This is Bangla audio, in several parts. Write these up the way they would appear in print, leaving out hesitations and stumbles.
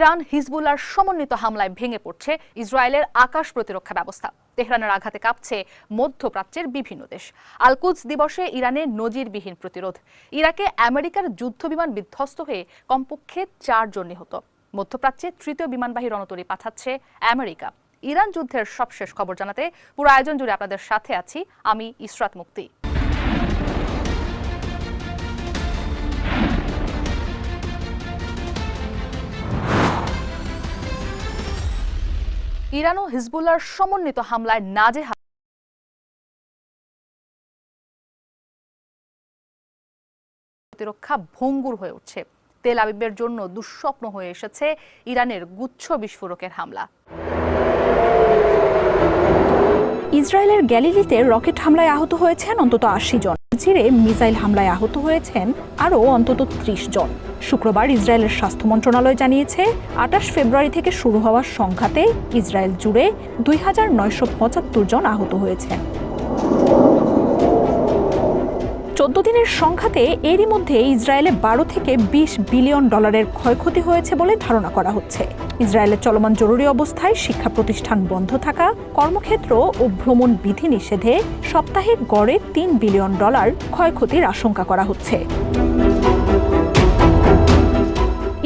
ইরান হিজবুল্লাহর সমন্বিত হামলায় ভেঙে পড়ছে ইসরায়েলের আকাশ প্রতিরক্ষা ব্যবস্থা। তেহরানের আঘাতে কাঁপছে মধ্যপ্রাচ্যের বিভিন্ন দেশ। আল কুদস দিবসে ইরানের নজিরবিহীন প্রতিরোধ। ইরাকে আমেরিকার যুদ্ধবিমান বিধ্বস্ত হয়ে কমপক্ষে 4 জন নিহত। মধ্যপ্রাচ্যে তৃতীয় বিমানবাহী রণতরী পাঠাচ্ছে আমেরিকা। ইরান যুদ্ধের সবশেষ খবর জানাতে পুরো আয়োজন জুড়ে আপনাদের সাথে আছি আমি ইসরাত মুক্তি। ইরান ও হিজবুল্লাহর সমন্বিত হামলায় নাজেহাল প্রতিরক্ষা ভঙ্গুর হয়ে উঠছে। তেল আবিবের জন্য দুঃস্বপ্ন হয়ে এসেছে ইরানের গুচ্ছ বিস্ফোরকের হামলা। ইসরায়েলের গ্যালিলিতে রকেট হামলায় আহত হয়েছেন অন্তত 80 জন। চিরে মিসাইল হামলায় আহত হয়েছেন আরও অন্তত 30 জন। শুক্রবার ইসরায়েলের স্বাস্থ্য মন্ত্রণালয় জানিয়েছে 28 ফেব্রুয়ারি থেকে শুরু হওয়া সংঘাতে ইসরায়েল জুড়ে 2975 জন আহত হয়েছেন। 14 দিনের সংঘাতে এরই মধ্যে ইসরায়েলে 12 থেকে 20 বিলিয়ন ডলারের ক্ষয়ক্ষতি হয়েছে বলে ধারণা করা হচ্ছে। ইসরায়েলের চলমান জরুরি অবস্থায় শিক্ষা প্রতিষ্ঠান বন্ধ থাকা, কর্মক্ষেত্র ও ভ্রমণ বিধি নিষেধে সপ্তাহে গড়ে 3 বিলিয়ন ডলার ক্ষয়ক্ষতির আশঙ্কা করা হচ্ছে।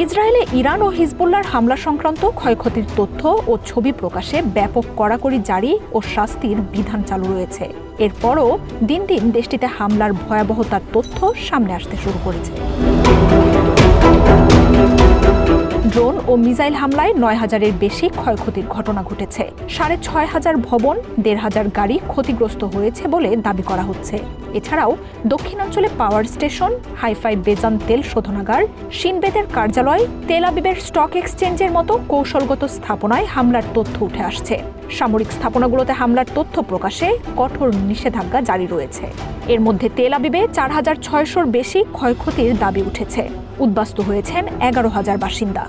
ইসরায়েলে ইরান ও হিজবুল্লাহর হামলা সংক্রান্ত ক্ষয়ক্ষতির তথ্য ও ছবি প্রকাশে ব্যাপক কড়াকড়ি জারি ও শাস্তির বিধান চালু রয়েছে। এরপরও দিন দিন দেশটিতে হামলার ভয়াবহতার তথ্য সামনে আসতে শুরু করেছে। ড্রোন ও মিসাইল হামলায় 9000-এর বেশি ক্ষয়ক্ষতির ঘটনা ঘটেছে। 6500 ভবন, 1500 গাড়ি ক্ষতিগ্রস্ত হয়েছে বলে দাবি করা হচ্ছে। এছাড়াও দক্ষিণাঞ্চলে পাওয়ার স্টেশন, হাইফাই বেজান তেল শোধনাগার, শিনবেদের কার্যালয়, তেল আবিবের স্টক এক্সচেঞ্জের মতো কৌশলগত স্থাপনায় হামলার তথ্য উঠে আসছে। সামরিক স্থাপনাগুলোতে হামলার তথ্য প্রকাশে কঠোর নিষেধাজ্ঞা জারি রয়েছে। এর মধ্যে তেল আবিবে 4600-র বেশি ক্ষয়ক্ষতির দাবি উঠেছে। উদ্বাস্তু হয়েছেন 11,000 বাসিন্দা।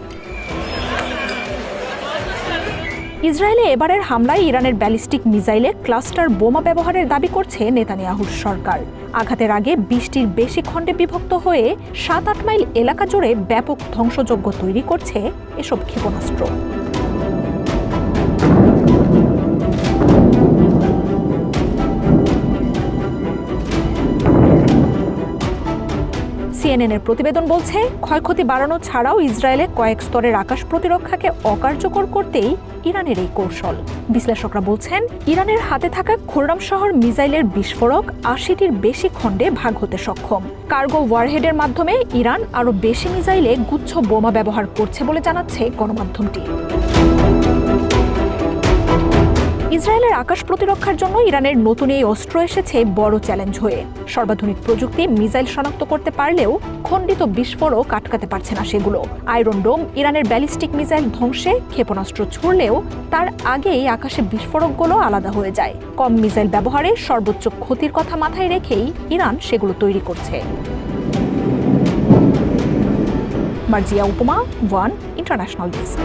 ইসরায়েলে এবারের হামলায় ইরানের ব্যালিস্টিক মিসাইলে ক্লাস্টার বোমা ব্যবহারের দাবি করছে নেতানিয়াহুর সরকার। আঘাতের আগে 20টির বেশি খণ্ডে বিভক্ত হয়ে 7-8 মাইল এলাকা জুড়ে ব্যাপক ধ্বংসযজ্ঞ তৈরি করছে এসব ক্ষেপণাস্ত্র। সিএনএনের প্রতিবেদন বলছে, ক্ষয়ক্ষতি বাড়ানো ছাড়াও ইসরায়েলে কয়েক স্তরের আকাশ প্রতিরক্ষাকে অকার্যকর করতেই ইরানের এই কৌশল। বিশ্লেষকরা বলছেন, ইরানের হাতে থাকা খুররাম শহর মিসাইলের বিস্ফোরক 80টির বেশি খণ্ডে ভাগ হতে সক্ষম। কার্গো ওয়ারহেডের মাধ্যমে ইরান আরও বেশি মিসাইলে গুচ্ছ বোমা ব্যবহার করছে বলে জানাচ্ছে গণমাধ্যমটি। ইসরায়েলের আকাশ প্রতিরক্ষার জন্য ইরানের নতুন এই অস্ত্র এসেছে বড় চ্যালেঞ্জ হয়ে। সর্বাধুনিক প্রযুক্তি মিসাইল শনাক্ত করতে পারলেও খণ্ডিত বিস্ফোরক আটকাতে পারছে না সেগুলো। আয়রন ডোম ইরানের ব্যালিস্টিক মিসাইল ধ্বংসে ক্ষেপণাস্ত্র ছুড়লেও তার আগেই আকাশে বিস্ফোরকগুলো আলাদা হয়ে যায়। কম মিসাইল ব্যবহারে সর্বোচ্চ ক্ষতির কথা মাথায় রেখেই ইরান সেগুলো তৈরি করছে। Marjia Upama, one international desk.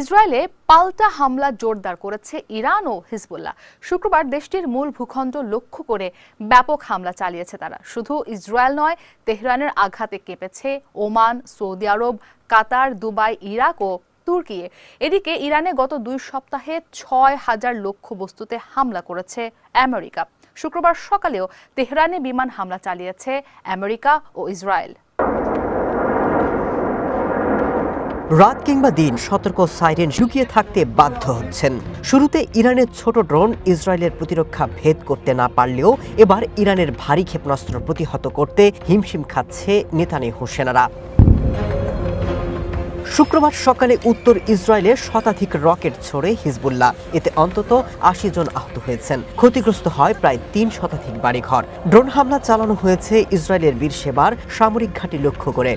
ইসরায়েলে পাল্টা হামলা জোরদার করেছে ইরান ও হিজবুল্লাহ। শুক্রবার দেশটির মূল ভূখণ্ড লক্ষ্য করে ব্যাপক হামলা চালিয়েছে তারা। শুধু ইসরায়েল নয়, তেহরানের আঘাতে কেঁপেছে ওমান, সৌদি আরব, কাতার, দুবাই, ইরাক ও তুর্কি। এদিকে ইরানে গত 2 সপ্তাহে 6000 লক্ষ্যবস্তুতে হামলা করেছে আমেরিকা। শুক্রবার সকালেও তেহরানে বিমান হামলা চালিয়েছে আমেরিকা ও ইসরায়েল। রাত কিংবা দিন সতর্ক সাইরেন ঝুঁকিয়ে থাকতে বাধ্য হচ্ছেন। শুরুতে ইরানের ছোট ড্রোন ইসরায়েলের প্রতিরক্ষা ভেদ করতে না পারলেও এবার ইরানের ভারী ক্ষেপণাস্ত্র প্রতিহত করতে হিমশিম খাচ্ছে নেতানিয়াহু সেনারা। শুক্রবার সকালে উত্তর ইসরায়েলে শতাধিক রকেট ছোড়ে হিজবুল্লাহ। এতে অন্তত 80 জন আহত হয়েছেন। ক্ষতিগ্রস্ত হয় প্রায় 3 শতাধিক বাড়িঘর। ড্রোন হামলা চালানো হয়েছে ইসরায়েলের বীরসেবার সামরিক ঘাঁটি লক্ষ্য করে।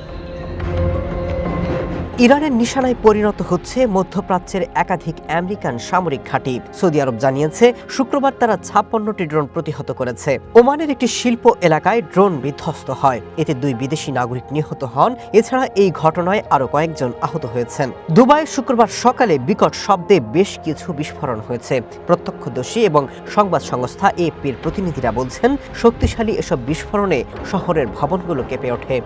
ইরানের নিশানায় পরিণত হচ্ছে মধ্যপ্রাচ্যের একাধিক আমেরিকান সামরিক ঘাঁটি। সৌদি আরব জানিয়েছে শুক্রবার তারা 56টি ড্রোন প্রতিহত করেছে। ওমানের একটি শিল্প এলাকায় ড্রোন বিধ্বস্ত হয়, এতে 2 বিদেশি নাগরিক নিহত হন। এছাড়া এই ঘটনায় আরও কয়েকজন আহত হয়েছেন। দুবাইয়ে শুক্রবার সকালে বিকট শব্দে বেশ কিছু বিস্ফোরণ হয়েছে। প্রত্যক্ষদর্শী এবং সংবাদ সংস্থা এএফপির প্রতিনিধিরা বলছেন, শক্তিশালী এসব বিস্ফোরণে শহরের ভবনগুলো কেঁপে ওঠে।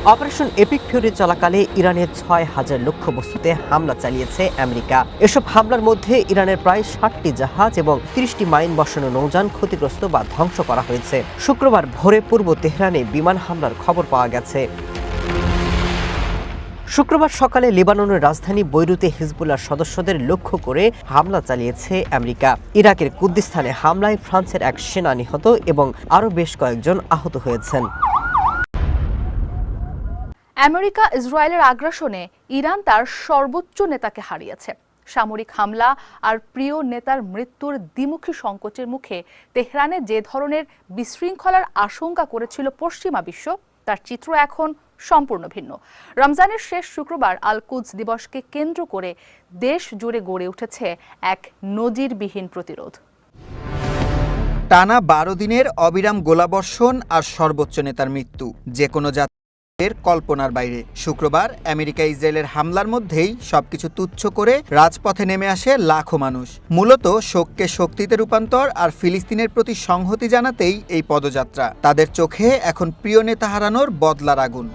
অপারেশন এপিক ফিউরি চলাকালে ইরানের ৬,০০০ লক্ষ্যবস্তুতে হামলা চালিয়েছে আমেরিকা। এসব হামলার মধ্যে ইরানের প্রায় ৬০টি জাহাজ এবং ৩০টি মাইন বসানো নৌযান ক্ষতিগ্রস্ত বা ধ্বংস করা হয়েছে। শুক্রবার ভোরে পূর্ব তেহরানে বিমান হামলার খবর পাওয়া গেছে। শুক্রবার সকালে লেবাননের রাজধানী বৈরুতে হিজবুল্লাহর সদস্যদের লক্ষ্য করে হামলা চালিয়েছে আমেরিকা। ইরাকের কুর্দিস্তানে হামলায় ফ্রান্সের এক সেনা নিহত এবং আরও বেশ কয়েকজন আহত হয়েছেন। আমেরিকা ইসরায়েলের আগ্রাসনে ইরান তার সর্বোচ্চ নেতাকে হারিয়েছে। সামরিক হামলা আর প্রিয় নেতার মৃত্যুর দ্বিমুখী সংকটের মুখে তেহরানে যে ধরনের বিশৃঙ্খলার আশঙ্কা করেছিল পশ্চিমা বিশ্ব, তার চিত্র এখন সম্পূর্ণ ভিন্ন। রমজানের শেষ শুক্রবার আল কুদস দিবসকে কেন্দ্র করে দেশ জুড়ে গড়ে উঠেছে এক নজিরবিহীন প্রতিরোধ। টানা ১২ দিনের অবিরাম গোলাবর্ষণ আর সর্বোচ্চ নেতার মৃত্যু যে কোনো জাতির কল্পনার বাইরে। শুক্রবার আমেরিকা ইসরায়েলের হামলার মধ্যেই সবকিছু তুচ্ছ করে রাজপথে নেমে আসে লাখো মানুষ। মূলত শোককে শক্তিতে রূপান্তর আর ফিলিস্তিনের প্রতি সংহতি জানাতেই এই পদযাত্রা। তাদের চোখে এখন প্রিয় নেতা হারানোর বদলার আগুন।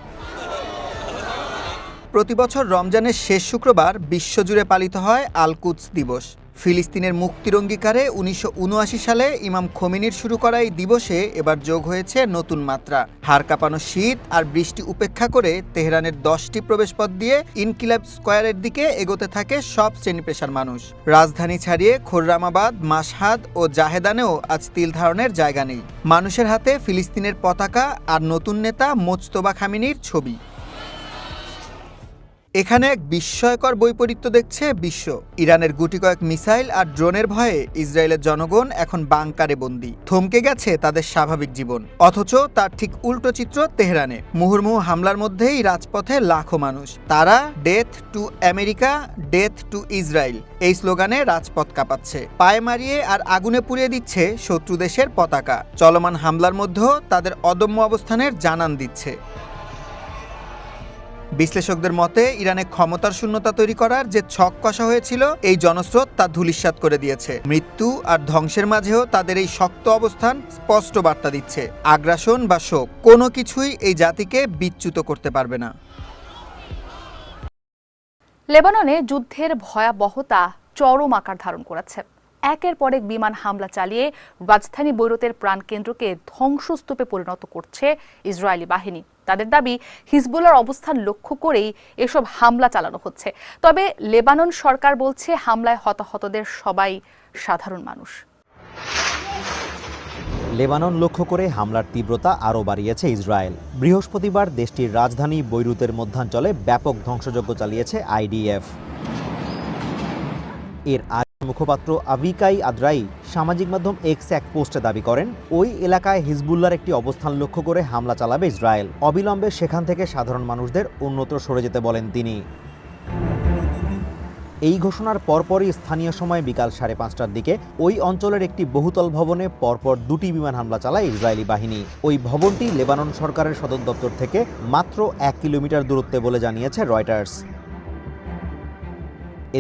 প্রতিবছর রমজানের শেষ শুক্রবার বিশ্বজুড়ে পালিত হয় আল কুদস দিবস। ফিলিস্তিনের মুক্তির অঙ্গীকারে ১৯৭৯ সালে ইমাম খোমেনির শুরু করা এই দিবসে এবার যোগ হয়েছে নতুন মাত্রা। হাড় কাঁপানো শীত আর বৃষ্টি উপেক্ষা করে তেহরানের ১০টি প্রবেশপথ দিয়ে ইনকিলাব স্কোয়ারের দিকে এগোতে থাকে সব শ্রেণী পেশার মানুষ। রাজধানী ছাড়িয়ে খোররামাবাদ, মাশহাদ ও জাহেদানেও আজ তিল ধারণের জায়গা নেই। মানুষের হাতে ফিলিস্তিনের পতাকা আর নতুন নেতা মোজতবা খামেনির ছবি। এখানে এক বিস্ময়কর বৈপরীত্য দেখছে বিশ্ব। ইরানের গুটি কয়েক মিসাইল আর ড্রোনের ভয়ে ইসরায়েলের জনগণ এখন বাংকারে বন্দী। থমকে গেছে তাদের স্বাভাবিক জীবন। অথচ তার ঠিক উল্টো চিত্র তেহরানে। মুহুর্মুহু হামলার মধ্যেই রাজপথে লাখো মানুষ। তারা death to America, death two Israel এই স্লোগানে রাজপথ কাঁপাচ্ছে। পায়ে মারিয়ে আর আগুনে পুড়িয়ে দিচ্ছে শত্রু দেশের পতাকা। চলমান হামলার মধ্যেও তাদের অদম্য অবস্থানের জানান দিচ্ছে। বিশ্লেষকদের মতে ইরানে ক্ষমতার শূন্যতা তৈরি করার যে ছক কষা হয়েছিল, এই জনস্রোত তা ধূলিসাৎ করে দিয়েছে। মৃত্যু আর ধ্বংসের মাঝেও তাদের এই শক্ত অবস্থান স্পষ্ট বার্তা দিচ্ছে, আগ্রাসন বা শোক কোনো কিছুই এই জাতিকে বিচ্যুত করতে পারবে না। লেবাননে যুদ্ধের ভয়াবহতা চরম আকার ধারণ করেছে। একের পর এক বিমান হামলা চালিয়ে রাজধানী বৈরুতের প্রাণকেন্দ্রকে ধ্বংসস্তূপে পরিণত করছে ইসরায়েলি বাহিনী। তাদের দাবি, হিজবুল্লাহর অবস্থান লক্ষ্য করেই এসব হামলা চালানো হচ্ছে। তবে লেবানন সরকার বলছে হামলায় হতাহতদের সবাই সাধারণ মানুষ। লেবানন লক্ষ্য করে হামলার তীব্রতা আরও বাড়িয়েছে ইসরায়েল। বৃহস্পতিবার দেশটির রাজধানী বৈরুতের মধ্যাঞ্চলে ব্যাপক ধ্বংসযজ্ঞ চালিয়েছে আইডিএফ। এর মুখপাত্র আভিকাই আদ্রাই সামাজিক মাধ্যম এক্সে এক পোস্টে দাবি করেন, ওই এলাকায় হিজবুল্লাহর একটি অবস্থান লক্ষ্য করে হামলা চালাবে ইসরায়েল। অবিলম্বে সেখান থেকে সাধারণ মানুষদের অন্যত্র সরে যেতে বলেন তিনি। এই ঘোষণার পরপরই স্থানীয় সময় বিকাল ৫:৩০টার দিকে ওই অঞ্চলের একটি বহুতল ভবনে পরপর ২টি বিমান হামলা চালায় ইসরায়েলি বাহিনী। ওই ভবনটি লেবানন সরকারের সদর দপ্তর থেকে মাত্র ১ কিলোমিটার দূরত্বে বলে জানিয়েছে রয়টার্স।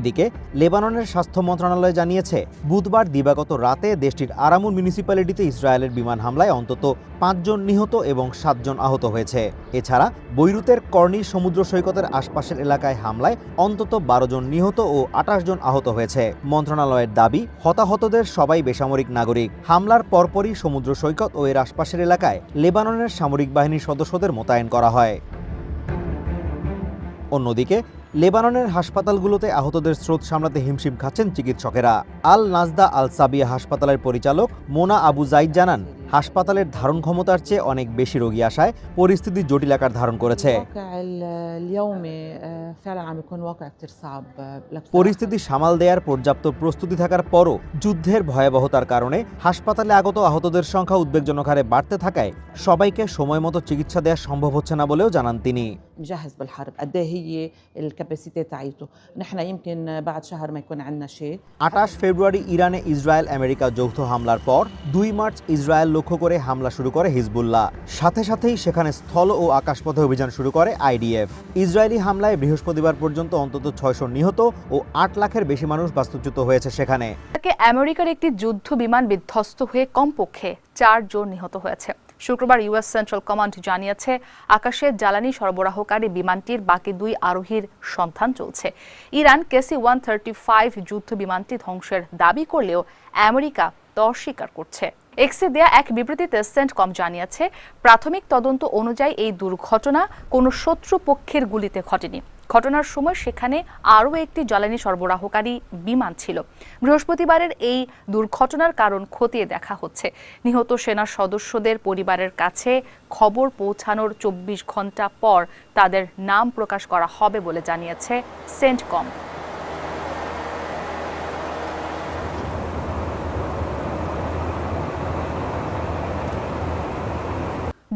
এদিকে লেবাননের স্বাস্থ্য মন্ত্রণালয় জানিয়েছে, বুধবার দিবাগত রাতে দেশটির আরামুন মিউনিসিপ্যালিটিতে ইসরায়েলের বিমান হামলায় অন্তত ৫ জন নিহত এবং ৭ জন আহত হয়েছে। এছাড়া বৈরুতের কর্নি সমুদ্র সৈকতের আশপাশের এলাকায় হামলায় অন্তত ১২ জন নিহত ও ২৮ জন আহত হয়েছে। মন্ত্রণালয়ের দাবি, হতাহতদের সবাই বেসামরিক নাগরিক। হামলার পরপরই সমুদ্র সৈকত ও এর আশপাশের এলাকায় লেবাননের সামরিক বাহিনীর সদস্যদের মোতায়েন করা হয়। অন্যদিকে লেবাননের হাসপাতালগুলোতে আহতদের স্রোত সামলাতে হিমশিম খাচ্ছেন চিকিৎসকেরা। আল নাজদা আল সাবিয়া হাসপাতালের পরিচালক মোনা আবু জাইদ জানান, হাসপাতালের ধারণ ক্ষমতার চেয়ে অনেক বেশি রোগী আসায় পরিস্থিতি জটিল আকার ধারণ করেছে। পরিস্থিতি সামাল দেওয়ার পর্যাপ্ত প্রস্তুতি থাকার পরও যুদ্ধের ভয়াবহতার কারণে হাসপাতালে আগত আহতদের সংখ্যা উদ্বেগজনক হারে বাড়তে থাকায় সবাইকে সময় মতো চিকিৎসা দেওয়া সম্ভব হচ্ছে না বলেও জানান তিনি। ২৮ ফেব্রুয়ারি ইরানে ইসরায়েল আমেরিকা যৌথ হামলার পর ২ মার্চ ইসরায়েল লক্ষ্য করে হামলা শুরু করে হিজবুল্লাহ। সাথে সাথেই সেখানে স্থল ও আকাশপথে অভিযান শুরু করে আইডিএফ। ইসরায়েলি হামলায় বৃহস্পতিবার পর্যন্ত অন্তত ৬০০ নিহত ও ৮ লাখের বেশি মানুষ বাস্তুচ্যুত হয়েছে সেখানে। আমেরিকার একটি যুদ্ধ বিমান বিধ্বস্ত হয়ে কমপক্ষে ৪ জন নিহত হয়েছে। শুক্রবার ইউএস সেন্ট্রাল কমান্ড জানিয়েছে আকাশে জ্বালানি সরবরাহকারী বিমানটির বাকি 2 আরোহীর সন্ধান চলছে। ইরান KC-135 যুদ্ধ বিমানটি ধ্বংসের দাবি করলেও আমেরিকা তা অস্বীকার করছে। এক্সে দেয়া এক বিবৃতিতে সেন্টকম জানিয়েছে প্রাথমিক তদন্ত অনুযায়ী এই দুর্ঘটনা কোনো শত্রু পক্ষের গুলিতে ঘটেনি। ঘটনার সময় সেখানে আরও একটি জ্বালানি সরবরাহকারী বিমান ছিল। বৃহস্পতিবারের এই দুর্ঘটনার কারণ খতিয়ে দেখা হচ্ছে। নিহত সেনা সদস্যদের পরিবারের কাছে খবর পৌঁছানোর 24 ঘন্টা পর তাদের নাম প্রকাশ করা হবে বলে জানিয়েছে সেন্টকম।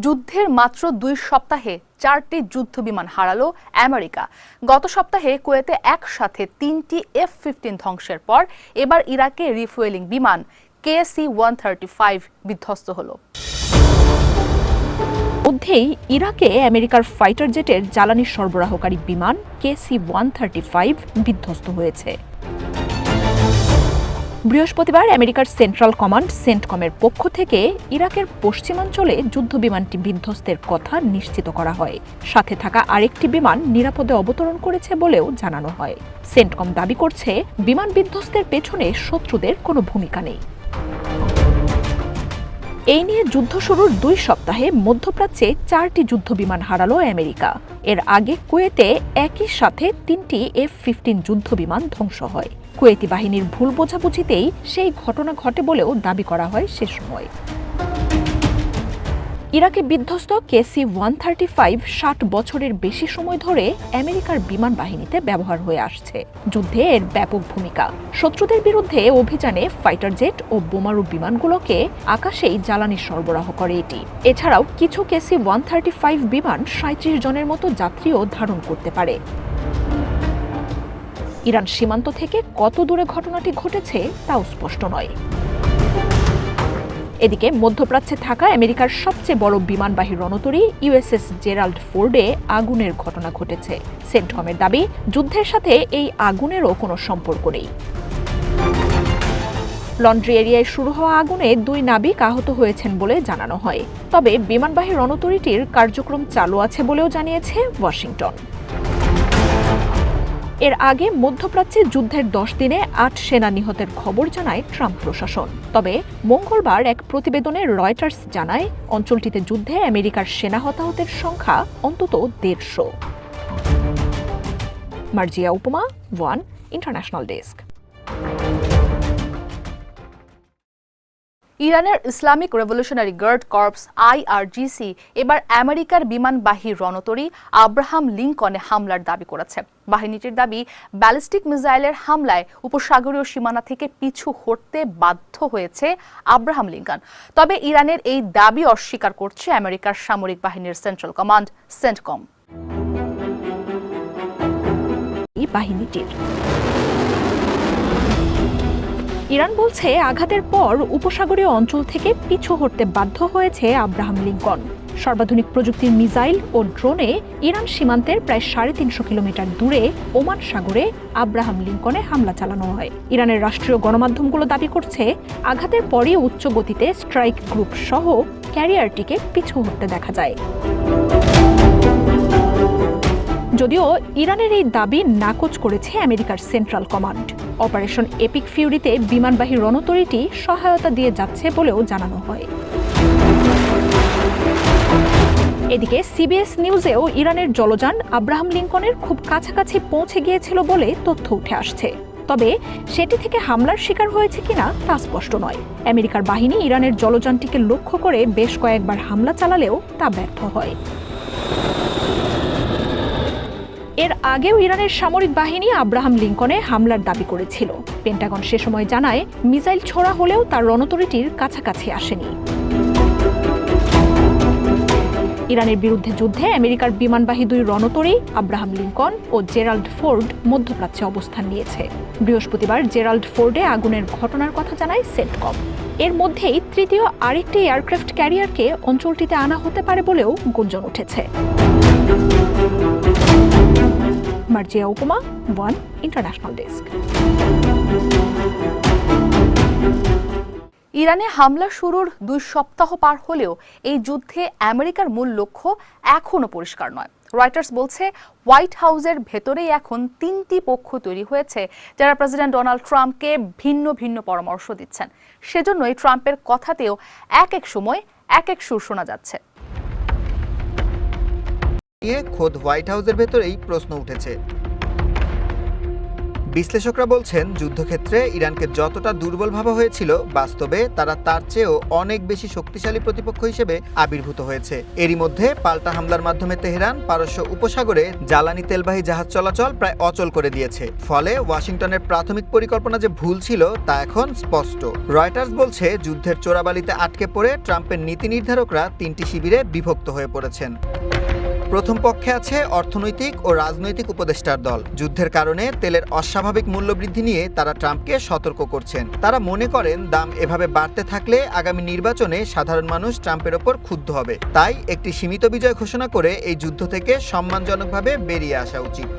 যুদ্ধের মাত্র 2 সপ্তাহে 4টি যুদ্ধ বিমান হারালো আমেরিকা। গত সপ্তাহে কুয়েতে একসাথে 3টি F-15 ধ্বংসের পর এবার ইরাকে রিফুয়েলিং বিমান KC-135 বিধ্বস্ত হলো। মধ্যেই ইরাকে আমেরিকার ফাইটার জেটের জ্বালানি সরবরাহকারী বিমান KC-135 বিধ্বস্ত হয়েছে। বৃহস্পতিবার আমেরিকার সেন্ট্রাল কমান্ড সেন্টকমের পক্ষ থেকে ইরাকের পশ্চিমাঞ্চলে যুদ্ধ বিমানটি বিধ্বস্তের কথা নিশ্চিত করা হয়। সাথে থাকা আরেকটি বিমান নিরাপদে অবতরণ করেছে বলেও জানানো হয়। সেন্টকম দাবি করছে বিমান বিধ্বস্তের পেছনে শত্রুদের কোনো ভূমিকা নেই। এই নিয়ে যুদ্ধ শুরুর 2 সপ্তাহে মধ্যপ্রাচ্যে 4টি যুদ্ধ বিমান হারালো আমেরিকা। এর আগে কুয়েতে একই সাথে 3টি F-15 যুদ্ধ বিমান ধ্বংস হয়। কুয়েতি বাহিনীর ভুল বোঝাবুঝিতেই সেই ঘটনা ঘটে বলেও দাবি করা হয় সে সময়। ইরাকে বিধ্বস্ত KC-135 60 বছরের বেশি সময় ধরে আমেরিকার বিমান বাহিনীতে ব্যবহার হয়ে আসছে। যুদ্ধে এর ব্যাপক ভূমিকা। শত্রুদের বিরুদ্ধে অভিযানে ফাইটার জেট ও বোমারু বিমানগুলোকে আকাশেই জ্বালানি সরবরাহ করে এটি। এছাড়াও কিছু KC-135 বিমান 37 জনের মতো যাত্রীও ধারণ করতে পারে। ইরান সীমান্ত থেকে কত দূরে ঘটনাটি ঘটেছে তাও স্পষ্ট নয়। এদিকে মধ্যপ্রাচ্যে থাকা আমেরিকার সবচেয়ে বড় বিমানবাহী রণতরী USS জেরাল্ড ফোর্ডে আগুনের ঘটনা ঘটেছে। সেন্টকমের দাবি, যুদ্ধের সাথে এই আগুনেরও কোনো সম্পর্ক নেই। লন্ড্রি এরিয়ায় শুরু হওয়া আগুনে 2 নাবিক আহত হয়েছেন বলে জানানো হয়। তবে বিমানবাহী রণতরীটির কার্যক্রম চালু আছে বলেও জানিয়েছে ওয়াশিংটন। এর আগে মধ্যপ্রাচ্যে যুদ্ধের 10 দিনে 8 সেনা নিহতের খবর জানায় ট্রাম্প প্রশাসন। তবে মঙ্গলবার এক প্রতিবেদনে রয়টার্স জানায় অঞ্চলটিতে যুদ্ধে আমেরিকার সেনা হতাহতের সংখ্যা অন্তত 150। Marzia Upama, one international desk. ইরানের Islamic revolutionary guard corps IRGC এবার আমেরিকার বিমানবাহী রণতরী আব্রাহাম লিঙ্কনে হামলার দাবি করেছে। বাহিনীটির দাবি, ব্যালিস্টিক মিসাইলের হামলায় উপসাগরীয় সীমানা থেকে পিছু হটতে বাধ্য হয়েছে আব্রাহাম লিঙ্কন। তবে ইরানের এই দাবি অস্বীকার করছে আমেরিকার সামরিক বাহিনীর সেন্ট্রাল কমান্ড সেন্টকম। ইরান বলছে আঘাতের পর উপসাগরীয় অঞ্চল থেকে পিছু হটতে বাধ্য হয়েছে আব্রাহাম লিঙ্কন। সর্বাধুনিক প্রযুক্তির মিসাইল ও ড্রোনে ইরান সীমান্তের প্রায় 350 কিলোমিটার দূরে ওমান সাগরে আব্রাহাম লিঙ্কনে হামলা চালানো হয়। ইরানের রাষ্ট্রীয় গণমাধ্যমগুলো দাবি করছে আঘাতের পরই উচ্চ গতিতে স্ট্রাইক গ্রুপ সহ ক্যারিয়ারটিকে পিছু হটতে দেখা যায়। যদিও ইরানের এই দাবি নাকচ করেছে আমেরিকার সেন্ট্রাল কমান্ড। অপারেশন এপিক ফিউরিতে বিমানবাহী রণতরীটি সহায়তা দিয়ে যাচ্ছে বলেও জানানো হয়। এদিকে সিবিএস নিউজেও ইরানের জলযান আব্রাহাম লিঙ্কনের খুব কাছাকাছি পৌঁছে গিয়েছিল বলে তথ্য উঠে আসছে। তবে সেটি থেকে হামলার শিকার হয়েছে কিনা তা স্পষ্ট নয়। আমেরিকার বাহিনী ইরানের জলযানটিকে লক্ষ্য করে বেশ কয়েকবার হামলা চালালেও তা ব্যর্থ হয়। এর আগেও ইরানের সামরিক বাহিনী আব্রাহাম লিঙ্কনে হামলার দাবি করেছিল। পেন্টাগন সে সময় জানায় মিসাইল ছোড়া হলেও তার রণতরীটির কাছাকাছি আসেনি। ইরানের বিরুদ্ধে যুদ্ধে আমেরিকার বিমানবাহী 2 রণতরী আব্রাহাম লিঙ্কন ও জেরাল্ড ফোর্ড মধ্যপ্রাচ্যে অবস্থান নিয়েছে। বৃহস্পতিবার জেরাল্ড ফোর্ডে আগুনের ঘটনার কথা জানায় সেন্টকম। এর মধ্যেই তৃতীয় আরেকটি এয়ারক্রাফট ক্যারিয়ারকে অঞ্চলটিতে আনা হতে পারে বলেও গুঞ্জন উঠেছে। Marjia Upama, one international desk. ইরানে হামলা শুরুর 2 সপ্তাহ পার হলেও এই যুদ্ধে আমেরিকার মূল লক্ষ্য এখনো পরিষ্কার নয়। রয়টার্স বলছে হোয়াইট হাউসের ভেতরেই এখন 3টি পক্ষ তৈরি হয়েছে যারা প্রেসিডেন্ট ডোনাল্ড ট্রাম্পকে ভিন্ন ভিন্ন পরামর্শ দিচ্ছেন। সেজন্যই ট্রাম্পের কথাতেও এক এক সময় এক এক সুর শোনা যাচ্ছে। খোদ হোয়াইট হাউসের ভেতরেই প্রশ্ন উঠেছে। বিশ্লেষকরা বলছেন যুদ্ধক্ষেত্রে ইরানকে যতটা দুর্বল ভাবা হয়েছিল, বাস্তবে তারা তার চেয়েও অনেক বেশি শক্তিশালী প্রতিপক্ষ হিসেবে আবির্ভূত হয়েছে। এরই মধ্যে পাল্টা হামলার মাধ্যমে তেহরান পারস্য উপসাগরে জ্বালানি তেলবাহী জাহাজ চলাচল প্রায় অচল করে দিয়েছে। ফলে ওয়াশিংটনের প্রাথমিক পরিকল্পনা যে ভুল ছিল তা এখন স্পষ্ট। রয়টার্স বলছে যুদ্ধের চোরাবালিতে আটকে পড়ে ট্রাম্পের নীতি নির্ধারকরা 3টি শিবিরে বিভক্ত হয়ে পড়েছেন। প্রথম পক্ষে আছে অর্থনৈতিক ও রাজনৈতিক উপদেষ্টার দল। যুদ্ধের কারণে তেলের অস্বাভাবিক মূল্যবৃদ্ধি নিয়ে তারা ট্রাম্পকে সতর্ক করছেন। তারা মনে করেন দাম এভাবে বাড়তে থাকলে আগামী নির্বাচনে সাধারণ মানুষ ট্রাম্পের ওপর ক্ষুব্ধ হবে। তাই একটি সীমিত বিজয় ঘোষণা করে এই যুদ্ধ থেকে সম্মানজনকভাবে বেরিয়ে আসা উচিত।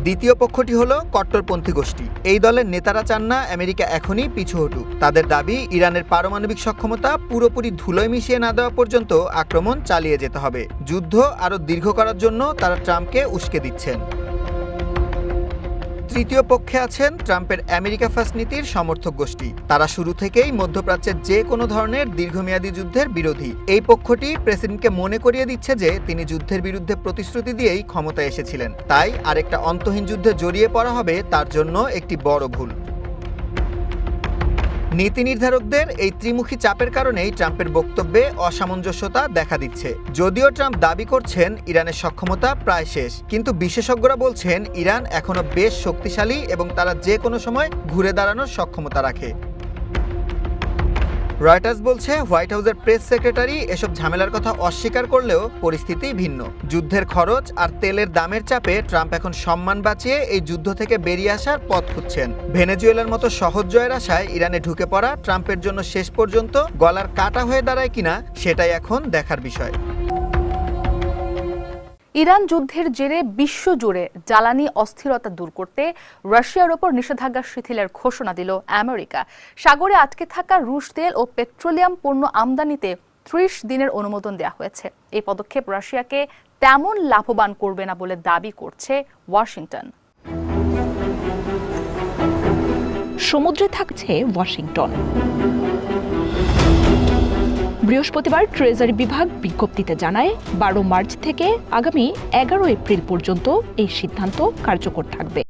দ্বিতীয় পক্ষটি হলো কট্টরপন্থী গোষ্ঠী। এই দলের নেতারা চান না আমেরিকা এখনই পিছু হটুক। তাদের দাবি ইরানের পারমাণবিক সক্ষমতা পুরোপুরি ধুলোয় মিশিয়ে না দেওয়া পর্যন্ত আক্রমণ চালিয়ে যেতে হবে। যুদ্ধ আরও দীর্ঘ করার জন্য তারা ট্রাম্পকে উস্কে দিচ্ছেন। তৃতীয় পক্ষে আছেন ট্রাম্পের আমেরিকা ফার্স্ট নীতির সমর্থক গোষ্ঠী। তারা শুরু থেকেই মধ্যপ্রাচ্যের যে কোনো ধরনের দীর্ঘমেয়াদী যুদ্ধের বিরোধী। এই পক্ষটি প্রেসিডেন্টকে মনে করিয়ে দিচ্ছে যে তিনি যুদ্ধের বিরুদ্ধে প্রতিশ্রুতি দিয়েই ক্ষমতায় এসেছিলেন। তাই আরেকটা অন্তহীন যুদ্ধে জড়িয়ে পড়া হবে তার জন্য একটি বড় ভুল। নীতি নির্ধারকদের এই ত্রিমুখী চাপের কারণেই ট্রাম্পের বক্তব্যে অসামঞ্জস্যতা দেখা দিচ্ছে। যদিও ট্রাম্প দাবি করছেন ইরানের সক্ষমতা প্রায় শেষ, কিন্তু বিশেষজ্ঞরা বলছেন ইরান এখনো বেশ শক্তিশালী এবং তারা যে কোনো সময় ঘুরে দাঁড়ানোর সক্ষমতা রাখে। রয়টার্স বলছে হোয়াইট হাউসের প্রেস সেক্রেটারি এসব ঝামেলার কথা অস্বীকার করলেও পরিস্থিতি ভিন্ন। যুদ্ধের খরচ আর তেলের দামের চাপে ট্রাম্প এখন সম্মান বাঁচিয়ে এই যুদ্ধ থেকে বেরিয়ে আসার পথ খুঁজছেন। ভেনেজুয়েলার মতো সহজ জয়ের আশায় ইরানে ঢুকে পড়া ট্রাম্পের জন্য শেষ পর্যন্ত গলার কাটা হয়ে দাঁড়ায় কিনা সেটাই এখন দেখার বিষয়। ইরান যুদ্ধের জেরে বিশ্বজুড়ে জ্বালানি অস্থিরতা দূর করতে রাশিয়ার ওপর নিষেধাজ্ঞা শিথিলের ঘোষণা দিল আমেরিকা। সাগরে আটকে থাকা রুশ তেল ও পেট্রোলিয়াম পণ্য আমদানিতে 30 দিনের অনুমোদন দেওয়া হয়েছে। এই পদক্ষেপ রাশিয়াকে তেমন লাভবান করবে না বলে দাবি করছে ওয়াশিংটন। সমুদ্রে থাকছে ওয়াশিংটন। বৃহস্পতিবার ট্রেজারি বিভাগ বিজ্ঞপ্তিতে জানায় 12 মার্চ থেকে আগামী 11 এপ্রিল পর্যন্ত এই সিদ্ধান্ত কার্যকর থাকবে।